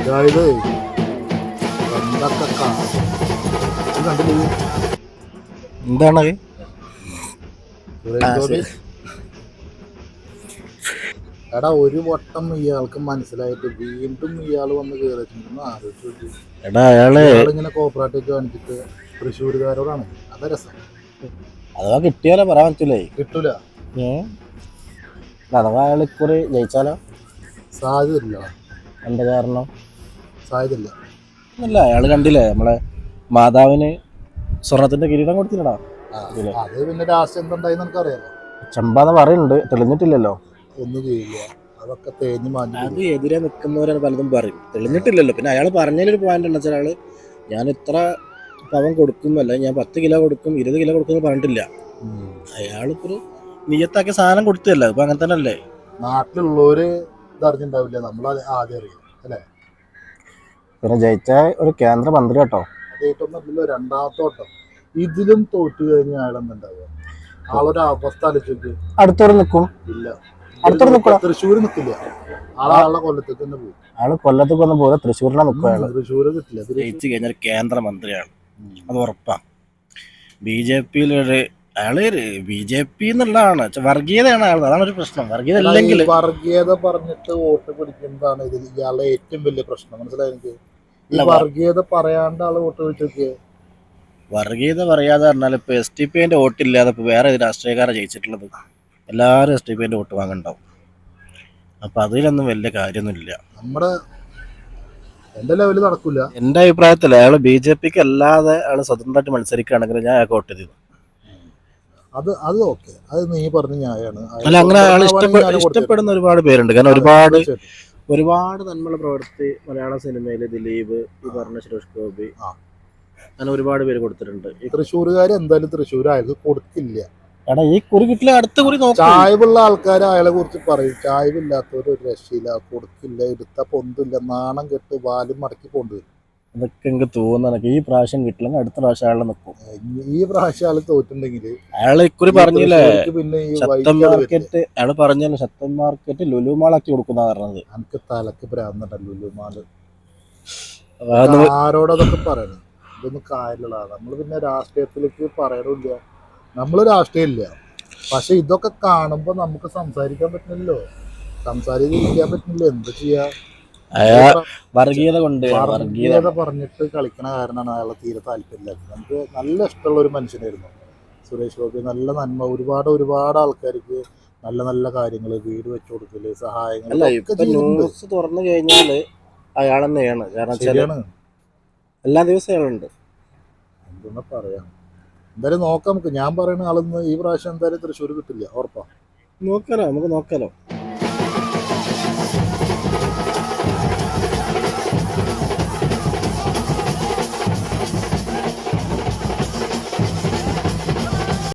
അതായത് എന്തൊക്കെ കണ്ടില്ലേ എന്താണ് സുരേഷ് ഗോപി? എടാ ഒരു വട്ടം ഇയാൾക്ക് മനസ്സിലായിട്ട് വീണ്ടും ഇയാൾ വന്ന് കയറിയിട്ടുണ്ടെന്ന് ആലോചിച്ചു. എടാ ഇയാളിങ്ങനെ കോപ്പറേറ്റീവ് കാണിച്ചിട്ട് തൃശ്ശൂരുകാരോടാണ് അതാ രസം. അഥവാ കിട്ടിയാലോ പറയാൻ പറ്റൂലേ, കിട്ടൂല. അഥവാ അയാൾ ഇക്കുറി ജയിച്ചാലോ? സാധ്യതയില്ല. എന്താ കാരണം? സാധ്യതയില്ല. അല്ല അയാൾ കണ്ടില്ലേ നമ്മളെ മാതാവിന് സ്വർണത്തിന്റെ കിരീടം കൊടുത്തില്ലടാ. അത് പിന്നെ രാഷ്ട്രീയം എന്തുണ്ടായിന്ന് നമുക്കറിയാലോ. ചമ്പാന്ന് പറയുന്നുണ്ട്, തെളിഞ്ഞിട്ടില്ലല്ലോ. ഒന്നും ചെയ്യില്ല, അതൊക്കെ തേഞ്ഞു മാഞ്ഞു. അത് എതിരെ നിൽക്കുന്നവരാണ് പലതും പറയും, തെളിഞ്ഞിട്ടില്ലല്ലോ. പിന്നെ അയാൾ പറഞ്ഞതിലൊരു പോയിന്റ് എന്ന് വെച്ചാൽ അയാള് ഞാൻ ഇത്ര പവൻ കൊടുക്കും, അല്ല ഞാൻ 10 കിലോ കൊടുക്കും 20 കിലോ കൊടുക്കും എന്ന് പറഞ്ഞിട്ടില്ല. അയാളിപ്പോ നിയത്താക്കിയ സാധനം കൊടുത്തല്ല. ഇപ്പൊ അങ്ങനെ തന്നെ അല്ലേ? നാട്ടിലുള്ളവര് ഇതറിഞ്ഞിട്ടുണ്ടാവില്ല, നമ്മൾ ആദ്യം അറിയാം അല്ലേ? പിന്നെ ജയിച്ച ഒരു കേന്ദ്രമന്ത്രി കേട്ടോ. അതേറ്റൊന്നല്ലോ രണ്ടാമത്തെ വട്ടം ഇതിലും തോറ്റു കഴിഞ്ഞ ആളെന്നുണ്ടാവുക. ആളൊരു അവസ്ഥ ആലോചിച്ച് അടുത്തോടെ നിൽക്കും. ഇല്ല, അടുത്തോടെ നിൽക്കുക. തൃശ്ശൂര് നിൽക്കില്ല, ആളെ കൊല്ലത്തേക്ക് തന്നെ പോകും. ആള് കൊല്ലത്തേക്ക് ഒന്നും പോലെ തൃശ്ശൂരിനെ നിൽക്കുക. തൃശ്ശൂര് കിട്ടില്ല. ജയിച്ചു കഴിഞ്ഞാൽ കേന്ദ്രമന്ത്രിയാണ്, അത് ഉറപ്പാ. BJP-യിലൊരു അയാള് BJP എന്നുള്ളതാണ്, വർഗീയതയാണ് അയാൾ. അതാണ് ഒരു പ്രശ്നം. വർഗീയത അല്ലെങ്കിൽ വർഗീയത പറഞ്ഞിട്ട് വോട്ട് പിടിക്കുന്നതാണ് ഇതിൽ ഇയാളുടെ ഏറ്റവും വലിയ പ്രശ്നം. മനസ്സിലായി എനിക്ക്. ഈ വർഗീയത പറയാണ്ട് ആള് വോട്ട് പിടിച്ചൊക്കെ. വർഗീയത പറയാതെ പറഞ്ഞാൽ ഇപ്പൊ SDPന്റെ വോട്ടില്ലാതെ ഇപ്പൊ വേറെ രാഷ്ട്രീയക്കാരെ ജയിച്ചിട്ടുള്ളത്. എല്ലാവരും SDPന്റെ വോട്ട് വാങ്ങണ്ടാവും. അപ്പൊ അതിലൊന്നും വലിയ കാര്യമൊന്നുമില്ല. എന്റെ ലെവല് നടക്കില്ല. എന്റെ അഭിപ്രായത്തിൽ അയാള് BJP-ക്ക് അല്ലാതെ അയാള് സ്വതന്ത്രമായിട്ട് മത്സരിക്കുകയാണെങ്കിൽ ഞാൻ അയാൾക്ക് വോട്ട് ചെയ്തു. അത് ഓക്കെ, അത് നീ പറഞ്ഞ ന്യായമാണ്. അല്ല, അങ്ങനെ അയാൾ ഇഷ്ടപ്പെടുന്ന ഒരുപാട് പേരുണ്ട്. കാരണം ഒരുപാട് നന്മയുള്ള പ്രവൃത്തി മലയാള സിനിമയില് ദിലീപ്, ഈ പറഞ്ഞ സുരേഷ് ഗോപി, അങ്ങനെ ഒരുപാട് പേര് കൊടുത്തിട്ടുണ്ട്. തൃശ്ശൂരുകാര് എന്തായാലും തൃശ്ശൂർ അയാൾക്ക് കൊടുക്കില്ല. എടാ ഈ കുറി കിട്ടില്ല, അടുത്ത കുറി നോക്കാം. ചായവുള്ള ആൾക്കാർ അയാളെ കുറിച്ച് പറയും, ചായവില്ലാത്തവര് ഒരു രക്ഷയില്ല, കൊടുക്കില്ല, എടുത്ത പൊന്തില്ല, നാണം കെട്ട് വാലും മടക്കി കൊണ്ടുവരും. അതൊക്കെ എനിക്ക് തോന്നുന്നു ഈ പ്രാവശ്യം കിട്ടില്ലെങ്കിൽ അടുത്ത പ്രാവശ്യം അയാളെ നിൽക്കും. ഈ പ്രാവശ്യം ആള് തോറ്റുണ്ടെങ്കിൽ അയാള് ഇക്കുറി പറഞ്ഞില്ലേ, പിന്നെ ശക്തൻ മാർക്കറ്റ്, അയാള് പറഞ്ഞല്ലോ ശക്തൻ മാർക്കറ്റ് ലുലു മാളാക്കി കൊടുക്കുന്ന പറഞ്ഞത്. എനിക്ക് തലക്ക് ഭ്രാന്തണ്ട ലുലു മാള്. ആരോടതൊക്കെ പറയണം, ഇതൊന്നും കാര്യമുള്ള. നമ്മള് പിന്നെ രാഷ്ട്രീയത്തിലേക്ക് പറയണില്ല, നമ്മള് രാഷ്ട്രീയം ഇല്ല. പക്ഷെ ഇതൊക്കെ കാണുമ്പോ നമുക്ക് സംസാരിക്കാൻ പറ്റില്ലല്ലോ, സംസാരിക്കാൻ പറ്റില്ല. എന്ത് ചെയ്യാ? വർഗീയത പറഞ്ഞിട്ട് കളിക്കണ കാരണമാണ് അയാളെ തീരെ താല്പര്യമില്ലാത്തത്. നമുക്ക് നല്ല ഇഷ്ടമുള്ള ഒരു മനുഷ്യനായിരുന്നു സുരേഷ് ഗോപി. നല്ല നന്മ, ഒരുപാട് ആൾക്കാർക്ക് നല്ല നല്ല കാര്യങ്ങൾ, വീട് വെച്ചു കൊടുക്കല്, സഹായങ്ങൾ തുറന്നു കഴിഞ്ഞാല് അയാൾ തന്നെയാണ്. കാരണം എല്ലാ ദിവസവും അയാളുണ്ട്. എന്തെന്നാ പറയാം. എന്തായാലും നോക്കാം നമുക്ക്. ഞാൻ പറയുന്ന ആളൊന്നും ഈ പ്രാവശ്യം എന്തായാലും തൃശ്ശൂർ കിട്ടില്ല, ഉറപ്പാ. നോക്കാലോ, നമുക്ക് നോക്കാലോ.